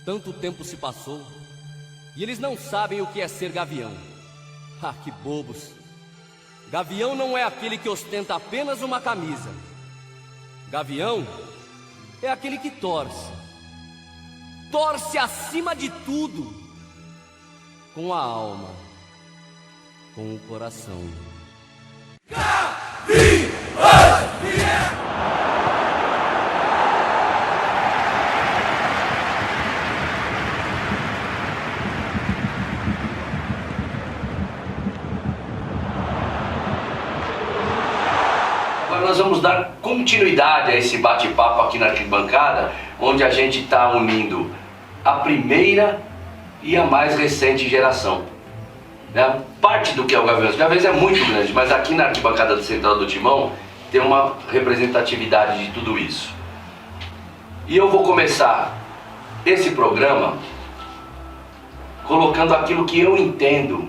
Tanto tempo se passou e eles não sabem o que é ser gavião. Ah, que bobos! Gavião não é aquele que ostenta apenas uma camisa. Gavião é aquele que torce. Torce acima de tudo. Com a alma. Com o coração. Agora nós vamos dar continuidade a esse bate-papo aqui na arquibancada, onde a gente está unindo a primeira e a mais recente geração. Né? Parte do que é o Gaviões. O Gaviões é muito grande, mas aqui na arquibancada central do Timão tem uma representatividade de tudo isso. E eu vou começar esse programa colocando aquilo que eu entendo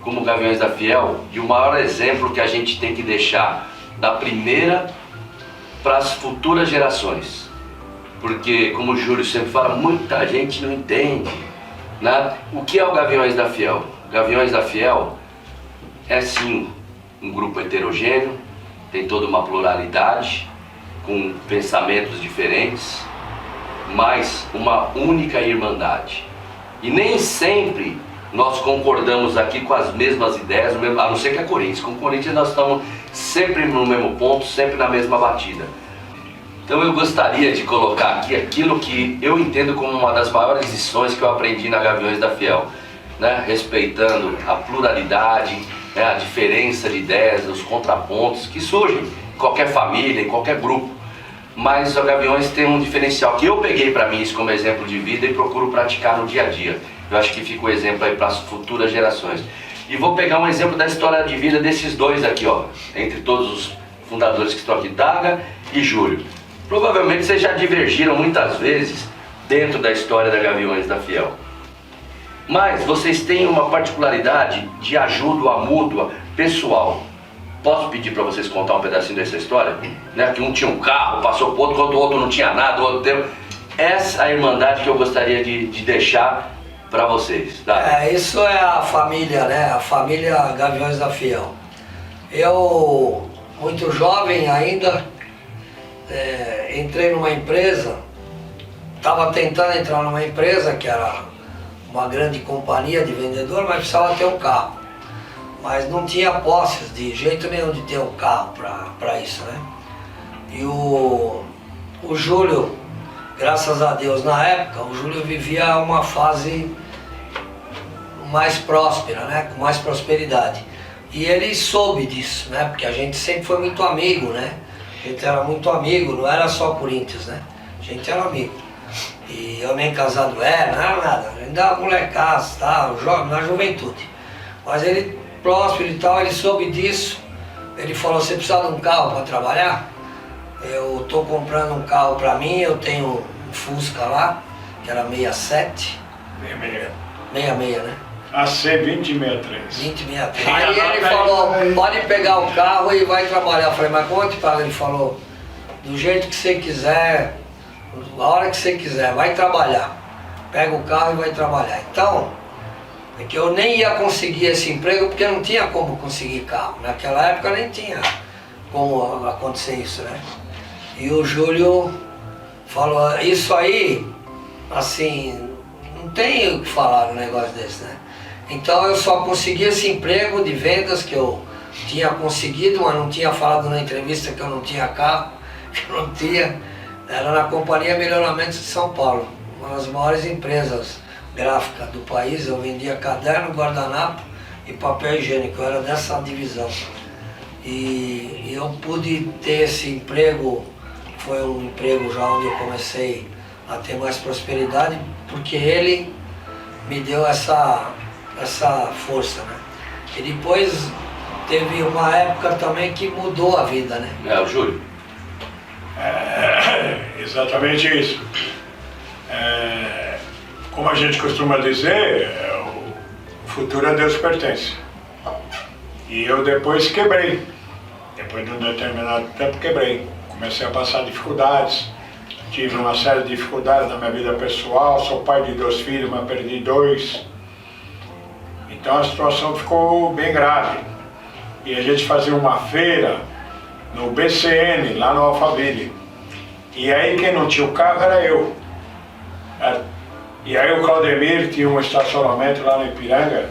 como Gaviões da Fiel e o maior exemplo que a gente tem que deixar da primeira para as futuras gerações. Porque, como o Júlio sempre fala, muita gente não entende, né? O que é o Gaviões da Fiel? Gaviões da Fiel é sim um grupo heterogêneo, tem toda uma pluralidade, com pensamentos diferentes, mas uma única irmandade. E nem sempre nós concordamos aqui com as mesmas ideias, a não ser que é Corinthians. Com o Corinthians nós estamos sempre no mesmo ponto, sempre na mesma batida. Então eu gostaria de colocar aqui aquilo que eu entendo como uma das maiores lições que eu aprendi na Gaviões da Fiel, né? Respeitando a pluralidade, né? A diferença de ideias, os contrapontos que surgem em qualquer família, em qualquer grupo. Mas o Gaviões tem um diferencial que eu peguei para mim isso como exemplo de vida e procuro praticar no dia a dia. Eu acho que fica o exemplo aí para as futuras gerações. E vou pegar um exemplo da história de vida desses dois aqui, ó, entre todos os fundadores que estão aqui, Daga e Júlio. Provavelmente vocês já divergiram muitas vezes dentro da história da Gaviões da Fiel. Mas vocês têm uma particularidade de ajuda mútua, pessoal. Posso pedir para vocês contar um pedacinho dessa história? Né? Que um tinha um carro, passou pro outro, quando o outro não tinha nada, o outro teve... Essa é a irmandade que eu gostaria de deixar para vocês. Tá? Isso é a família, né? A família Gaviões da Fiel. Eu, muito jovem ainda, entrei numa empresa, estava tentando entrar numa empresa que era uma grande companhia de vendedor, mas precisava ter um carro. Mas não tinha posses de jeito nenhum de ter um carro para isso, né? E o Júlio, graças a Deus, na época, o Júlio vivia uma fase mais próspera, né? Com mais prosperidade. E ele soube disso, né? Porque a gente sempre foi muito amigo, né? A gente era muito amigo, não era só Corinthians, né? A gente era amigo. E eu nem casado não era nada, ainda molecaço, tá? Na juventude. Mas ele, próspero e tal, ele soube disso. Ele falou, você precisa de um carro para trabalhar? Eu tô comprando um carro para mim, eu tenho um Fusca lá, que era 67. 66, né? AC 2063. 2063. Aí ele falou, pode pegar o carro e vai trabalhar. Eu falei, mas quanto paga? Ele falou, do jeito que você quiser, a hora que você quiser, vai trabalhar. Pega o carro e vai trabalhar. Então, é que eu nem ia conseguir esse emprego porque não tinha como conseguir carro. Naquela época nem tinha como acontecer isso, né? E o Júlio falou, isso aí, assim, não tem o que falar no negócio desse, né? Então eu só consegui esse emprego de vendas que eu tinha conseguido, mas não tinha falado na entrevista que eu não tinha carro, que eu não tinha. Era na Companhia Melhoramentos de São Paulo, uma das maiores empresas gráficas do país. Eu vendia caderno, guardanapo e papel higiênico, eu era dessa divisão. E eu pude ter esse emprego, foi um emprego já onde eu comecei a ter mais prosperidade, porque ele me deu essa força, né? E depois teve uma época também que mudou a vida, né? O Júlio. Exatamente isso. Como a gente costuma dizer, o futuro a Deus pertence. E eu depois quebrei. Depois de um determinado tempo quebrei. Comecei a passar dificuldades. tive uma série de dificuldades na minha vida pessoal, sou pai de 2 filhos, mas perdi 2. Então a situação ficou bem grave. E a gente fazia uma feira no BCN, lá no Alphaville. E aí quem não tinha o carro era eu. E aí o Claudemir tinha um estacionamento lá no Ipiranga,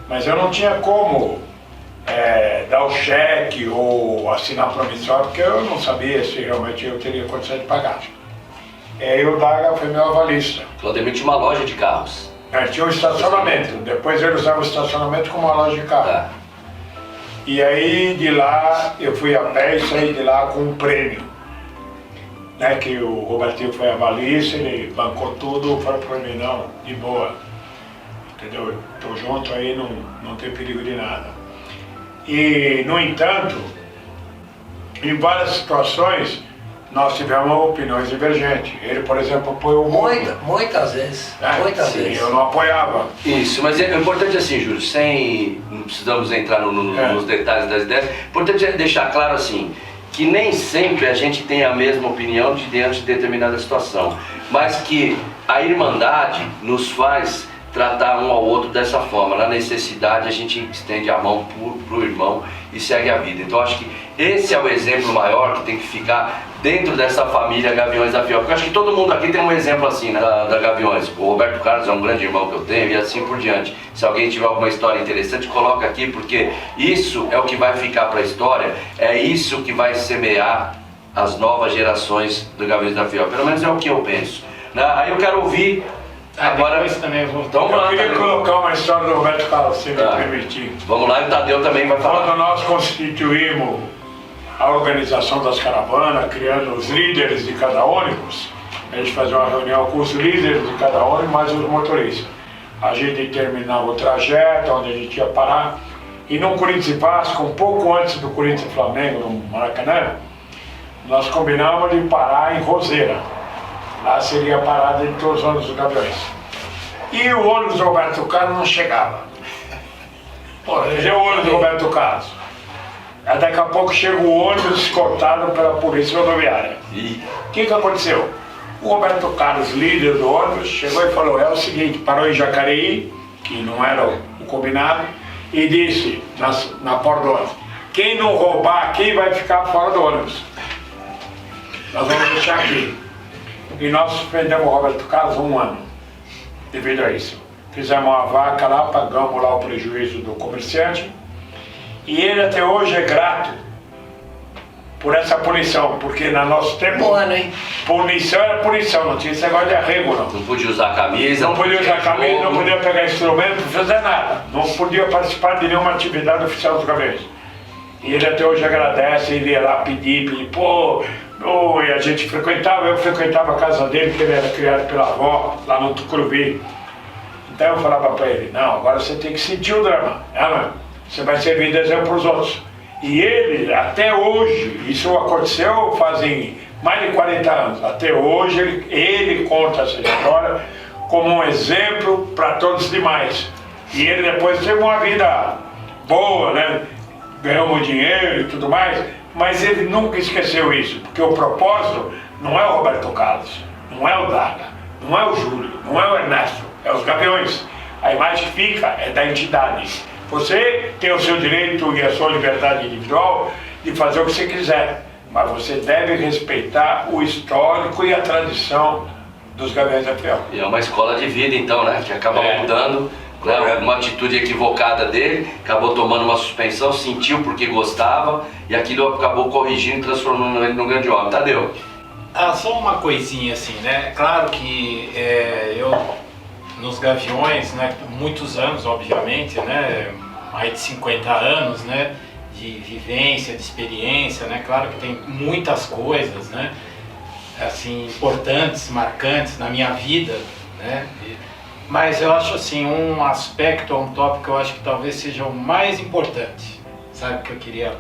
mas eu não tinha como dar o cheque ou assinar promissório, porque eu não sabia se realmente eu teria condição de pagar. E aí o Daga foi meu avalista. Claudemir tinha uma loja de carros. Tinha um estacionamento, depois ele usava o estacionamento como uma loja de carro. Tá. E aí de lá eu fui a pé e saí de lá com um prêmio. Né, que o Robertinho foi avalista, ele bancou tudo, falou para mim, não, de boa. Entendeu? Estou junto aí, não tem perigo de nada. E, no entanto, em várias situações, nós tivemos opiniões divergentes. Ele, por exemplo, apoiou o mundo. Muitas vezes. Muitas vezes. Eu não apoiava. Isso, mas é importante assim, Júlio, não precisamos entrar nos detalhes das ideias, é importante deixar claro assim, que nem sempre a gente tem a mesma opinião diante de determinada situação, mas que a irmandade nos faz tratar um ao outro dessa forma. Na necessidade a gente estende a mão pro irmão e segue a vida. Então acho que esse é o exemplo maior que tem que ficar dentro dessa família Gaviões da Fiel. Porque eu acho que todo mundo aqui tem um exemplo assim, né, da Gaviões. O Roberto Carlos é um grande irmão que eu tenho e assim por diante. Se alguém tiver alguma história interessante, coloca aqui, porque isso é o que vai ficar para a história, é isso que vai semear as novas gerações do Gaviões da Fiel. Pelo menos é o que eu penso. Aí eu quero ouvir agora. Também vou... Então, eu queria colocar uma história do Roberto Carlos, se me permitir. Vamos lá, e o Tadeu também vai falar. Quando nós constituímos a organização das caravanas, criando os líderes de cada ônibus, a gente fazia uma reunião com os líderes de cada ônibus, mais os motoristas. A gente terminava o trajeto, onde a gente ia parar, e no Corinthians e Vasco, um pouco antes do Corinthians e Flamengo, no Maracanã, nós combinávamos de parar em Roseira. Lá seria a parada de todos os ônibus dos Gaviões. E o ônibus do Roberto Carlos não chegava. Pô, é o ônibus do Roberto Carlos. Aí daqui a pouco chega o ônibus escoltado pela polícia rodoviária. O que aconteceu? O Roberto Carlos, líder do ônibus, chegou e falou, é o seguinte, parou em Jacareí, que não era o combinado, e disse na porta do ônibus, quem não roubar aqui vai ficar fora do ônibus. Nós vamos deixar aqui. E nós suspendemos o Roberto Carlos 1 ano, devido a isso. Fizemos uma vaca lá, pagamos lá o prejuízo do comerciante, e ele até hoje é grato por essa punição, porque no nosso tempo, punição era punição, não tinha esse negócio de arrego não. Não podia usar camisa, não podia usar camisa, não podia pegar instrumento, não fazer nada, não podia participar de nenhuma atividade oficial dos Gaviões. E ele até hoje agradece, ele ia lá pedir, e a gente frequentava, eu frequentava a casa dele, porque ele era criado pela avó, lá no Tucuruvi. Então eu falava para ele, não, agora você tem que sentir o drama, você vai servir de exemplo para os outros. E ele, até hoje, isso aconteceu fazem mais de 40 anos, até hoje ele conta essa história como um exemplo para todos os demais. E ele depois teve uma vida boa, né? Ganhou muito dinheiro e tudo mais, mas ele nunca esqueceu isso, porque o propósito não é o Roberto Carlos, não é o Daga, não é o Júlio, não é o Ernesto, é os Gaviões. A imagem que fica é da entidade. Você tem o seu direito e a sua liberdade individual de fazer o que você quiser, mas você deve respeitar o histórico e a tradição dos Gaviões da Fiel. E é uma escola de vida então, né, que acaba mudando. Uma atitude equivocada dele, acabou tomando uma suspensão, sentiu porque gostava e aquilo acabou corrigindo e transformando ele num grande homem. Tadeu? Só uma coisinha assim, né? Claro que eu, nos Gaviões, né, muitos anos, obviamente, né, mais de 50 anos, né, de vivência, de experiência, né? Claro que tem muitas coisas, né, assim, importantes, marcantes na minha vida, né? Mas eu acho assim, um aspecto, um tópico que eu acho que talvez seja o mais importante, sabe, que eu queria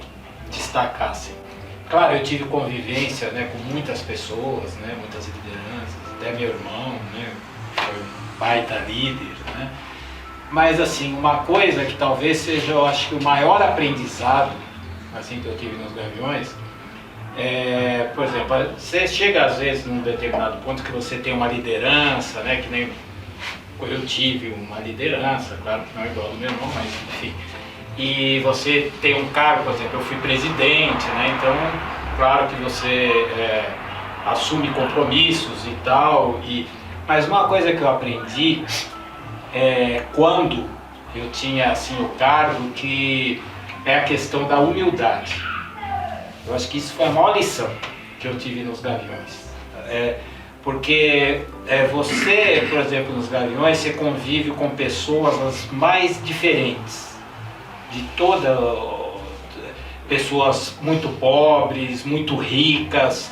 destacar, assim. Claro, eu tive convivência, né, com muitas pessoas, né, muitas lideranças, até meu irmão, né, foi um baita líder, né. Mas assim, uma coisa que talvez seja, eu acho que o maior aprendizado, assim, que eu tive nos Gaviões, por exemplo, você chega às vezes num determinado ponto que você tem uma liderança, né? Que nem eu tive uma liderança, claro que não é igual ao meu irmão, mas enfim. E você tem um cargo, por exemplo, eu fui presidente, né? Então, claro que você assume compromissos e tal. Mas uma coisa que eu aprendi quando eu tinha assim o cargo, que é a questão da humildade. Eu acho que isso foi a maior lição que eu tive nos Gaviões. Porque você, por exemplo, nos Gaviões, você convive com pessoas as mais diferentes. De pessoas muito pobres, muito ricas,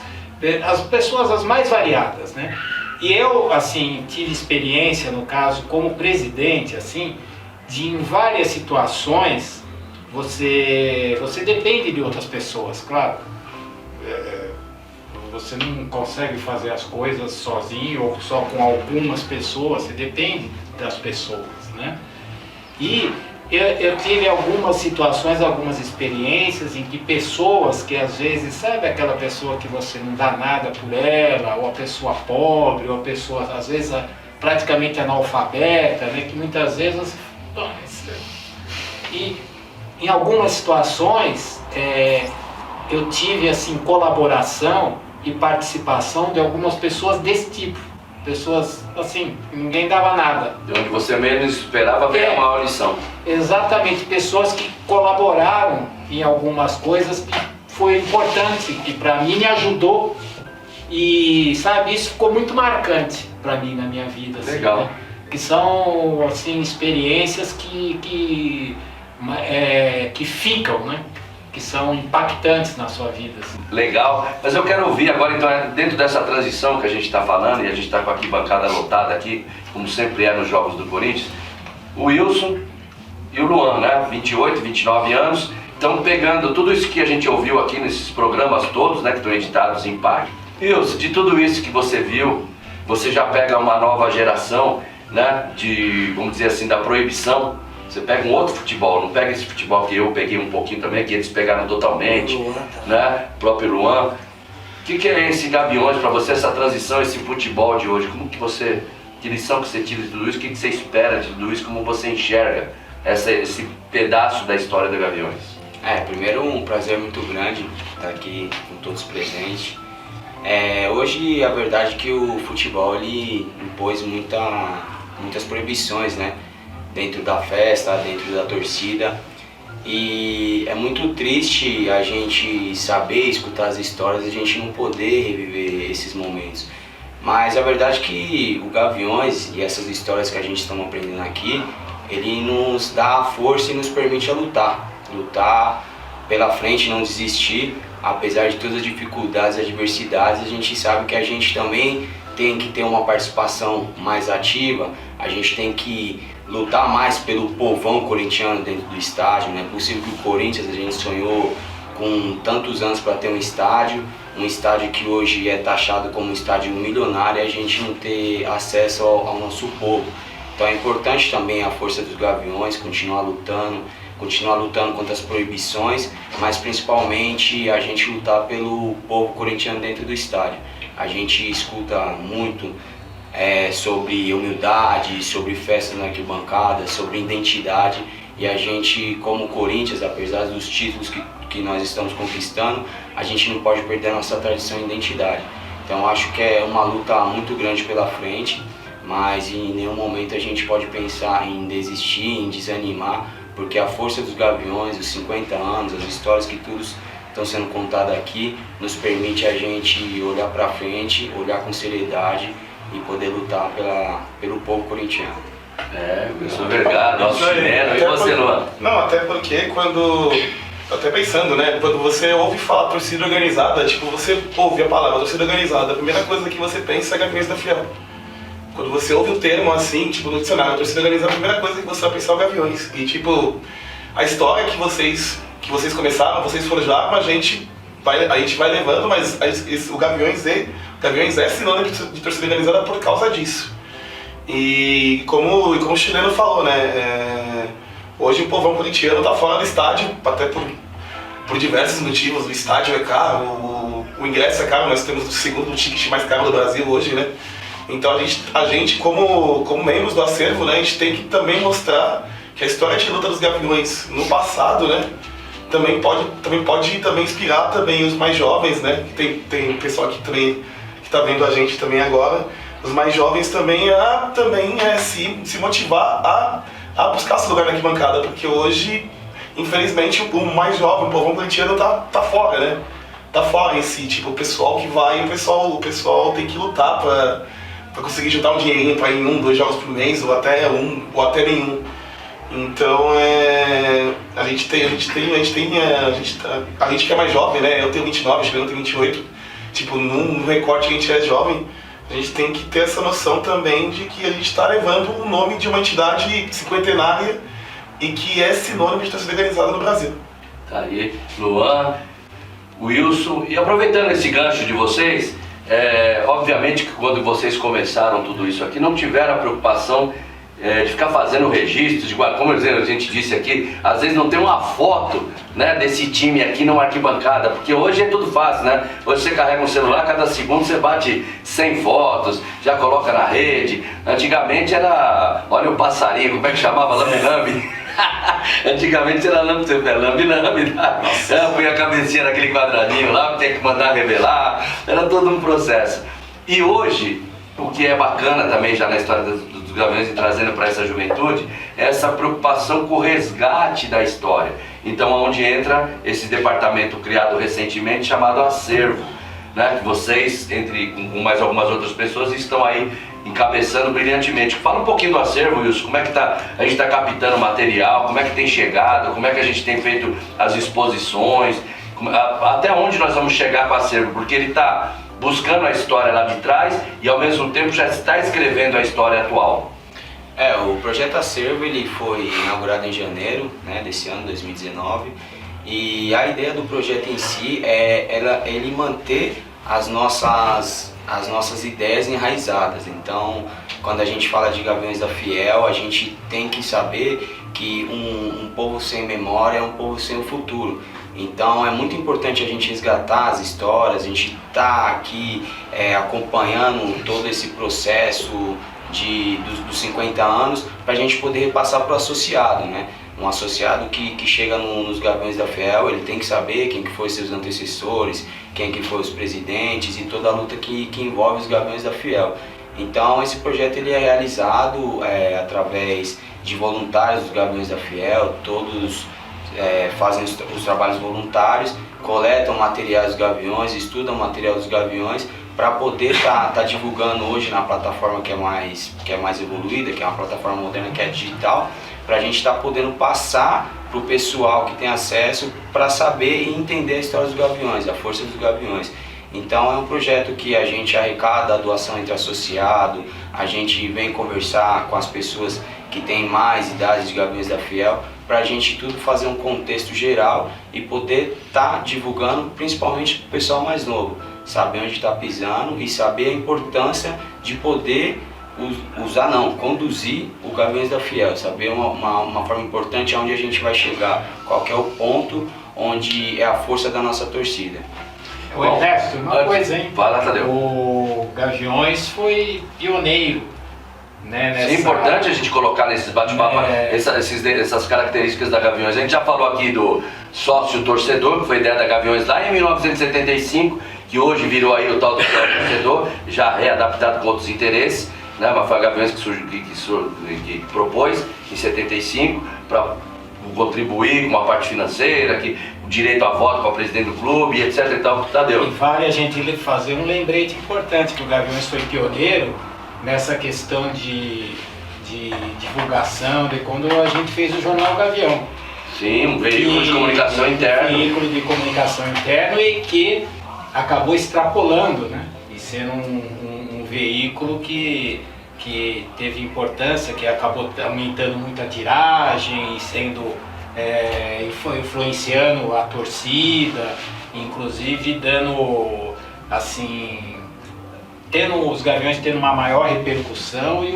as pessoas as mais variadas, né? E eu, assim, tive experiência, no caso, como presidente, assim, de em várias situações você depende de outras pessoas, claro. Você não consegue fazer as coisas sozinho ou só com algumas pessoas, você depende das pessoas, né? E eu tive algumas situações, algumas experiências em que pessoas que às vezes, sabe aquela pessoa que você não dá nada por ela, ou a pessoa pobre, ou a pessoa às vezes praticamente analfabeta, né? Que muitas vezes você... E em algumas situações eu tive assim colaboração e participação de algumas pessoas desse tipo. Pessoas assim, ninguém dava nada. De onde você menos esperava ver a maior lição. Exatamente, pessoas que colaboraram em algumas coisas que foi importante, que para mim me ajudou. E sabe, isso ficou muito marcante para mim na minha vida. Assim, legal. Né? Que são assim, experiências que ficam, né? Que são impactantes na sua vida. Assim. Legal, mas eu quero ouvir agora, então, dentro dessa transição que a gente está falando, e a gente está com a arquibancada lotada aqui, como sempre é nos Jogos do Corinthians, o Wilson e o Luan, né? 28, 29 anos, estão pegando tudo isso que a gente ouviu aqui nesses programas todos, né? Que estão editados em parte. Wilson, de tudo isso que você viu, você já pega uma nova geração, né? Vamos dizer assim, da proibição. Você pega um outro futebol, não pega esse futebol que eu peguei um pouquinho também, que eles pegaram totalmente, né? O próprio Luan. O que é esse Gaviões para você, essa transição, esse futebol de hoje? Que lição que você tira de tudo isso? O que você espera de tudo isso? Como você enxerga esse pedaço da história da Gaviões? Primeiro um prazer muito grande estar aqui com todos presentes. Hoje a verdade é que o futebol ele impôs muitas proibições, né? Dentro da festa, dentro da torcida, e é muito triste a gente saber, escutar as histórias, a gente não poder reviver esses momentos. Mas a verdade é que o Gaviões e essas histórias que a gente está aprendendo aqui, ele nos dá a força e nos permite lutar pela frente, não desistir, apesar de todas as dificuldades e adversidades. A gente sabe que a gente também tem que ter uma participação mais ativa, a gente tem que lutar mais pelo povão corintiano dentro do estádio. Não é possível que o Corinthians, a gente sonhou com tantos anos para ter um estádio que hoje é taxado como um estádio milionário, e a gente não ter acesso ao nosso povo. Então é importante também a força dos Gaviões, continuar lutando contra as proibições, mas principalmente a gente lutar pelo povo corintiano dentro do estádio. A gente escuta muito sobre humildade, sobre festa na arquibancada, sobre identidade, e a gente, como Corinthians, apesar dos títulos que nós estamos conquistando, a gente não pode perder a nossa tradição e identidade. Então acho que é uma luta muito grande pela frente, mas em nenhum momento a gente pode pensar em desistir, em desanimar, porque a força dos Gaviões, os 50 anos, as histórias que todos estão sendo contadas aqui, nos permite a gente olhar para frente, olhar com seriedade e poder lutar pelo povo corintiano. Wilson Vergara, nosso chinelo, e você, Luan? Não, até porque até pensando, né, quando você ouve falar torcida organizada, tipo, você ouve a palavra torcida organizada, a primeira coisa que você pensa é Gaviões da Fiel. Quando você ouve o termo assim, tipo, no dicionário, torcida organizada, a primeira coisa que você vai pensar é o Gaviões. E tipo, a história que vocês começaram, vocês forjaram, a gente vai levando, mas o Gaviões é sinônimo de torcida organizada por causa disso. E como o chileno falou, né, hoje o povão corintiano está fora do estádio, até por diversos motivos. O estádio é caro, o ingresso é caro, nós temos o segundo ticket mais caro do Brasil hoje, né? Então a gente como membros do acervo, né, a gente tem que também mostrar que a história de luta dos Gaviões no passado, né, também pode inspirar também os mais jovens, né? Tem pessoal que também que está vendo a gente também agora, os mais jovens também se motivar a buscar esse lugar na arquibancada, porque hoje, infelizmente, o mais jovem, o povão corintiano tá fora, né? Tá fora em si, tipo, o pessoal que vai, o pessoal tem que lutar para conseguir juntar um dinheirinho para ir em 1, 2 jogos por mês, ou até nenhum. Então a gente que é mais jovem, né? Eu tenho 29, chegando tenho 28. Tipo, no recorte que a gente é jovem, a gente tem que ter essa noção também de que a gente está levando o nome de uma entidade cinquentenária e que é sinônimo de torcida organizada no Brasil. Tá aí, Luan, Wilson, e aproveitando esse gancho de vocês, obviamente que quando vocês começaram tudo isso aqui, não tiveram a preocupação de ficar fazendo registros, como a gente disse aqui, às vezes não tem uma foto, né, desse time aqui numa arquibancada, porque hoje é tudo fácil, né? Hoje você carrega um celular, cada segundo você bate 100 fotos, já coloca na rede. Antigamente era, olha o passarinho, como é que chamava? Lambi-lambi. Antigamente era lambi-lambi, tá? Põe a cabecinha naquele quadradinho lá, tem que mandar revelar, era todo um processo. E hoje, o que é bacana também já na história dos Gaviões e trazendo para essa juventude, é essa preocupação com o resgate da história. Então, onde entra esse departamento criado recentemente chamado Acervo, né? Que vocês, com mais algumas outras pessoas, estão aí encabeçando brilhantemente. Fala um pouquinho do Acervo, Wilson, como é que a gente está captando material, como é que tem chegado, como é que a gente tem feito as exposições, até onde nós vamos chegar com o Acervo, porque ele está buscando a história lá de trás e ao mesmo tempo já está escrevendo a história atual. O projeto Acervo ele foi inaugurado em janeiro, né, desse ano, 2019, e a ideia do projeto em si é ele manter as nossas ideias enraizadas. Então, quando a gente fala de Gaviões da Fiel, a gente tem que saber que um povo sem memória é um povo sem o futuro. Então é muito importante a gente resgatar as histórias, a gente tá aqui acompanhando todo esse processo dos 50 anos para a gente poder repassar para o associado, né? Um associado que chega nos Gaviões da Fiel, ele tem que saber quem que foi seus antecessores, quem que foi os presidentes e toda a luta que envolve os Gaviões da Fiel. Então esse projeto ele é realizado através de voluntários dos Gaviões da Fiel, todos fazem os trabalhos voluntários, coletam materiais dos Gaviões, estudam o material dos Gaviões para poder tá divulgando hoje na plataforma que é mais evoluída, que é uma plataforma moderna, que é digital, para a gente estar podendo passar para o pessoal que tem acesso para saber e entender a história dos Gaviões, a força dos Gaviões. Então é um projeto que a gente arrecada a doação entre associado, a gente vem conversar com as pessoas que têm mais idade de Gaviões da Fiel, para a gente tudo fazer um contexto geral e poder estar divulgando, principalmente para o pessoal mais novo, saber onde está pisando e saber a importância de poder conduzir o Gaviões da Fiel, saber uma forma importante aonde a gente vai chegar, qual que é o ponto onde é a força da nossa torcida. O Ernesto, uma coisa, hein? Fala, Tadeu. O Gaviões foi pioneiro, né? É importante a gente colocar nesses bate-papo essas características da Gaviões. A gente já falou aqui do sócio-torcedor, que foi ideia da Gaviões lá em 1975, que hoje virou aí o tal do sócio-torcedor, já readaptado com outros interesses, né? Mas foi a Gaviões que propôs em 75 para contribuir com uma parte financeira, o direito a voto para o presidente do clube, etc. e tal. Tadeu. E vale a gente fazer um lembrete importante, que o Gaviões foi pioneiro nessa questão de divulgação, de quando a gente fez o jornal Gavião. Sim, um veículo de comunicação interno. Um veículo de comunicação interno e que acabou extrapolando, né? E sendo um veículo que teve importância, que acabou aumentando muito a tiragem, sendo influenciando a torcida, inclusive dando assim, os Gaviões tendo uma maior repercussão e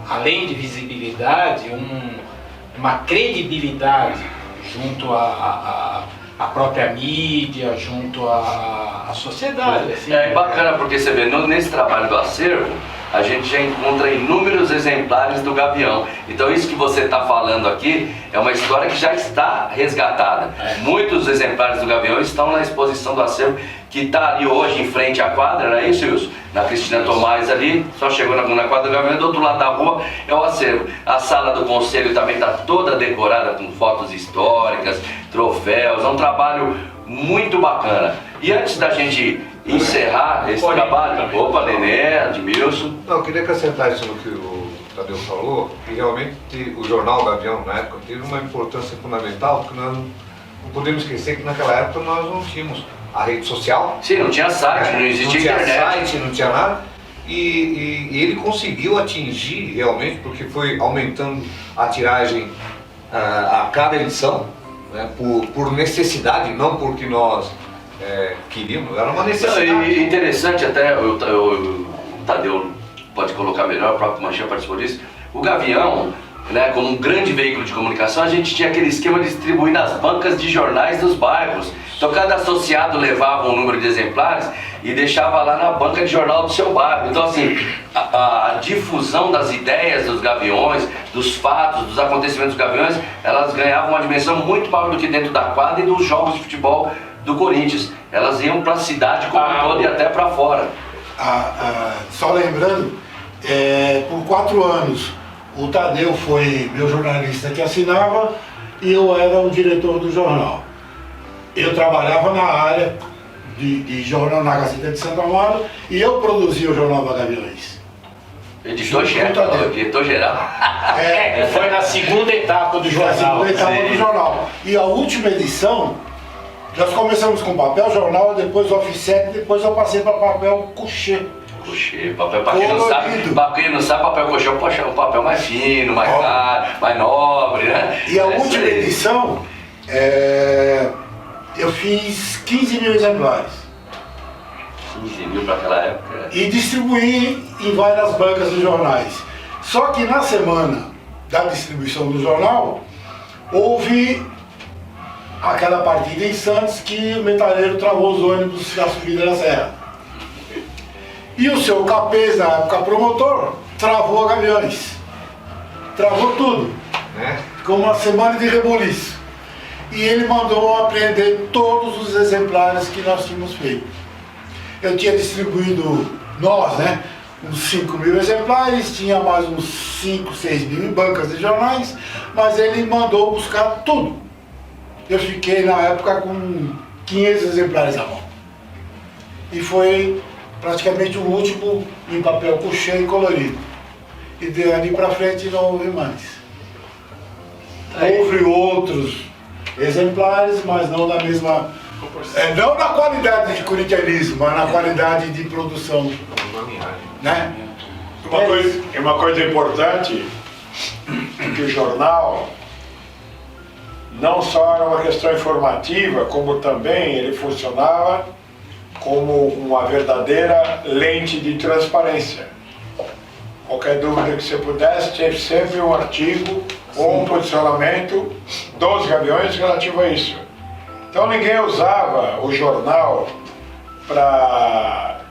além de visibilidade, uma credibilidade junto à própria mídia, junto a sociedade. Assim, É bacana porque você vê, nesse trabalho do acervo, a gente já encontra inúmeros exemplares do Gavião. Então isso que você está falando aqui é uma história que já está resgatada. Muitos exemplares do Gavião estão na exposição do acervo, que está ali hoje em frente à quadra, não é isso, Wilson? Na Cristina Tomás ali, só chegou na quadra do Gavião, do outro lado da rua é o acervo. A sala do conselho também está toda decorada com fotos históricas, troféus, é um trabalho muito bacana. E antes da gente encerrar esse trabalho, opa, Nené, Edmilson. Não, eu queria acrescentar isso no que o Tadeu falou, que realmente o jornal Gavião, na época, teve uma importância fundamental, porque nós não podemos esquecer que naquela época nós não tínhamos a rede social. Sim, não tinha site, não existia internet. Não tinha site, não tinha nada. E ele conseguiu atingir realmente, porque foi aumentando a tiragem a cada edição, né, por necessidade, não porque nós queríamos, era uma necessidade. E interessante até, o Tadeu pode colocar melhor, o próprio Manchan participou disso, o Gavião, né, como um grande veículo de comunicação, a gente tinha aquele esquema de distribuir nas bancas de jornais dos bairros. Então cada associado levava um número de exemplares e deixava lá na banca de jornal do seu bairro. Então assim, a difusão das ideias dos Gaviões, dos fatos, dos acontecimentos dos Gaviões, elas ganhavam uma dimensão muito maior do que dentro da quadra e dos jogos de futebol do Corinthians. Elas iam para a cidade como um todo e até para fora. Só lembrando, por 4 anos o Tadeu foi meu jornalista que assinava e eu era o diretor do jornal. Eu trabalhava na área de jornal na Gazeta de Santo Amaro e eu produzia o Jornal da Gaviões. Editor-chefe, diretor-geral. Foi na segunda etapa do jornal. Na segunda etapa do jornal. E a última edição, nós começamos com papel jornal, depois offset, depois eu passei para papel couché. Couché, papel, para quem não sabe, papel couché é um papel mais fino, mais caro, mais nobre, né? E a última edição, eu fiz 15 mil exemplares. 15 mil para aquela época. E distribuí em várias bancas dos jornais. Só que na semana da distribuição do jornal, houve aquela partida em Santos que o metaleiro travou os ônibus da subida da serra. E o seu Capês, na época promotor, travou a Gaviões. Travou tudo. Ficou uma semana de reboliço. E ele mandou apreender todos os exemplares que nós tínhamos feito. Eu tinha distribuído, uns 5 mil exemplares, tinha mais uns 5, 6 mil em bancas de jornais, mas ele mandou buscar tudo. Eu fiquei na época com 500 exemplares à mão. E foi praticamente o último em papel couché e colorido. E de ali para frente não houve mais. Houve outros exemplares, mas não da mesma... não na qualidade de corintianismo, mas na qualidade de produção. Né? Uma coisa importante é que o jornal não só era uma questão informativa, como também ele funcionava como uma verdadeira lente de transparência. Qualquer dúvida que você pudesse, tinha sempre um artigo ou um posicionamento dos Gaviões relativo a isso. Então ninguém usava o jornal para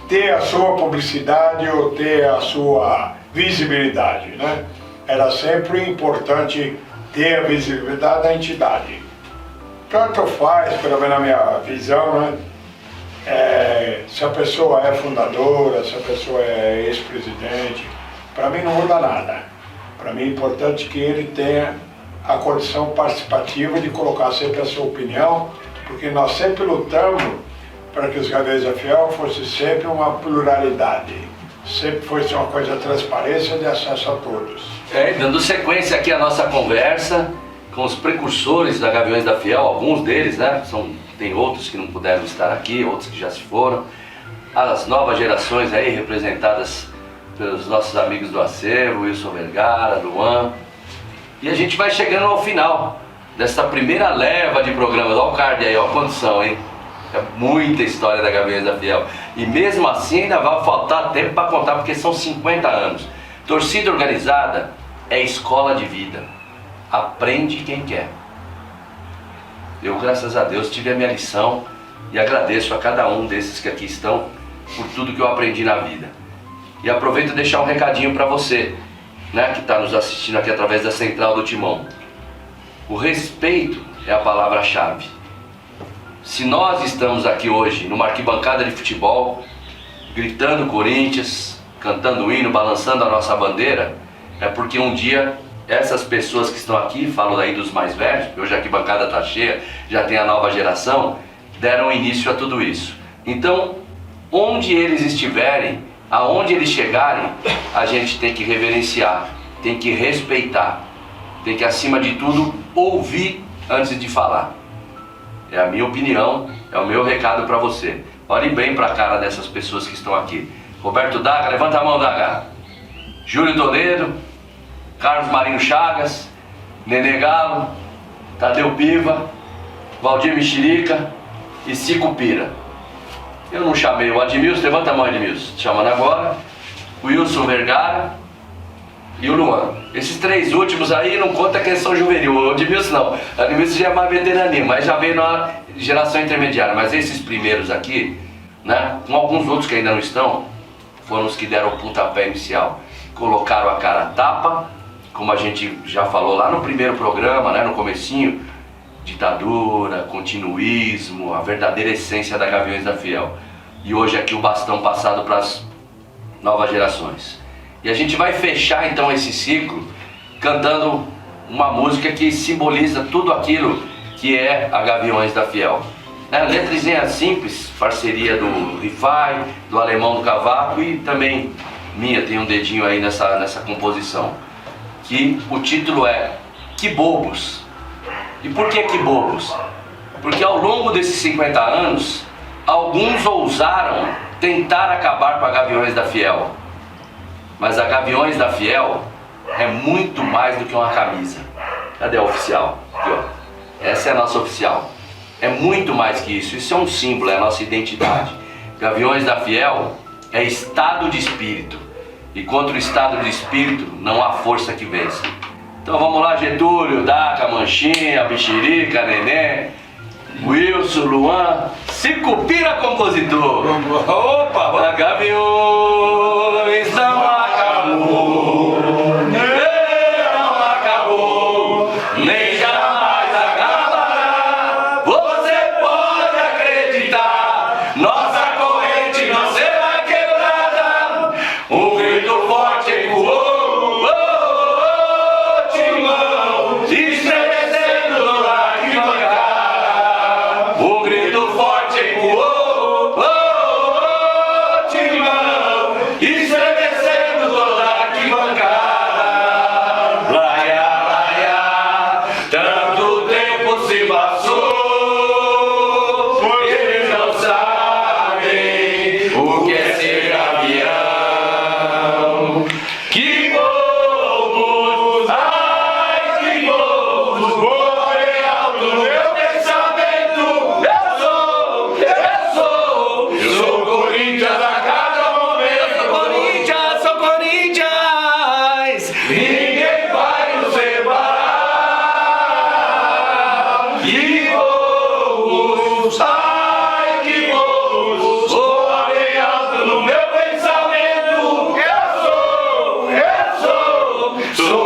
ter a sua publicidade ou ter a sua visibilidade, né? Era sempre importante ter a visibilidade da entidade. Tanto faz, pelo menos na minha visão, né? Se a pessoa é fundadora, se a pessoa é ex-presidente, para mim não muda nada. Para mim é importante que ele tenha a condição participativa de colocar sempre a sua opinião, porque nós sempre lutamos para que os Gaviões da Fiel fosse sempre uma pluralidade, sempre fosse uma coisa de transparência de acesso a todos. Dando sequência aqui à nossa conversa com os precursores da Gaviões da Fiel, alguns deles, né? Tem outros que não puderam estar aqui, outros que já se foram. As novas gerações aí representadas pelos nossos amigos do acervo, Wilson Vergara, Luan. E a gente vai chegando ao final dessa primeira leva de programas. Olha o card aí, olha a condição, hein? É muita história da Gaviões da Fiel. E mesmo assim ainda vai faltar tempo para contar, porque são 50 anos. Torcida organizada é escola de vida. Aprende quem quer. Eu, graças a Deus, tive a minha lição e agradeço a cada um desses que aqui estão por tudo que eu aprendi na vida. E aproveito e deixar um recadinho para você, né, que está nos assistindo aqui através da Central do Timão. O respeito é a palavra-chave. Se nós estamos aqui hoje numa arquibancada de futebol, gritando Corinthians, cantando o hino, balançando a nossa bandeira, é porque um dia essas pessoas que estão aqui, falo daí dos mais velhos, porque hoje a arquibancada está cheia, já tem a nova geração, deram início a tudo isso. Então, onde eles estiverem, aonde eles chegarem, a gente tem que reverenciar, tem que respeitar, tem que, acima de tudo, ouvir antes de falar. É a minha opinião, é o meu recado para você. Olhe bem para a cara dessas pessoas que estão aqui. Roberto Daga, levanta a mão, Daga. Júlio Toledo, Carlos Marinho Chagas, Nenê Galo, Tadeu Piva, Valdir Mexerica e Cico Pira. Eu não chamei o Admilson, levanta a mão, Admilson, chamando agora, o Wilson Vergara e o Luan. Esses três últimos aí não conta quem são juvenil, o Admilson não, o Admilson já é mais veteraninho, mas já veio na geração intermediária. Mas esses primeiros aqui, né, com alguns outros que ainda não estão, foram os que deram o pontapé inicial, colocaram a cara a tapa, como a gente já falou lá no primeiro programa, né, no comecinho, ditadura, continuismo, a verdadeira essência da Gaviões da Fiel. E hoje aqui o bastão passado para as novas gerações. E a gente vai fechar então esse ciclo cantando uma música que simboliza tudo aquilo que é a Gaviões da Fiel. Letrezinha simples, parceria do Rifai, do Alemão do Cavaco e também minha, tem um dedinho aí nessa composição. Que o título é Que Bobos. E por que bobos? Porque ao longo desses 50 anos, alguns ousaram tentar acabar com a Gaviões da Fiel. Mas a Gaviões da Fiel é muito mais do que uma camisa. Cadê a oficial? Aqui, ó. Essa é a nossa oficial. É muito mais que isso. Isso é um símbolo, é a nossa identidade. Gaviões da Fiel é estado de espírito. E contra o estado de espírito não há força que vença. Então vamos lá, Getúlio, Daca, Manchinha, Mexerica, Nenê, Wilson, Luan, Cico Pira, compositor. Opa! A Gaviões não acabou, não acabou, nem jamais acabará. Você pode acreditar, nossa corrente não será quebrada. Um grito forte ecoou. So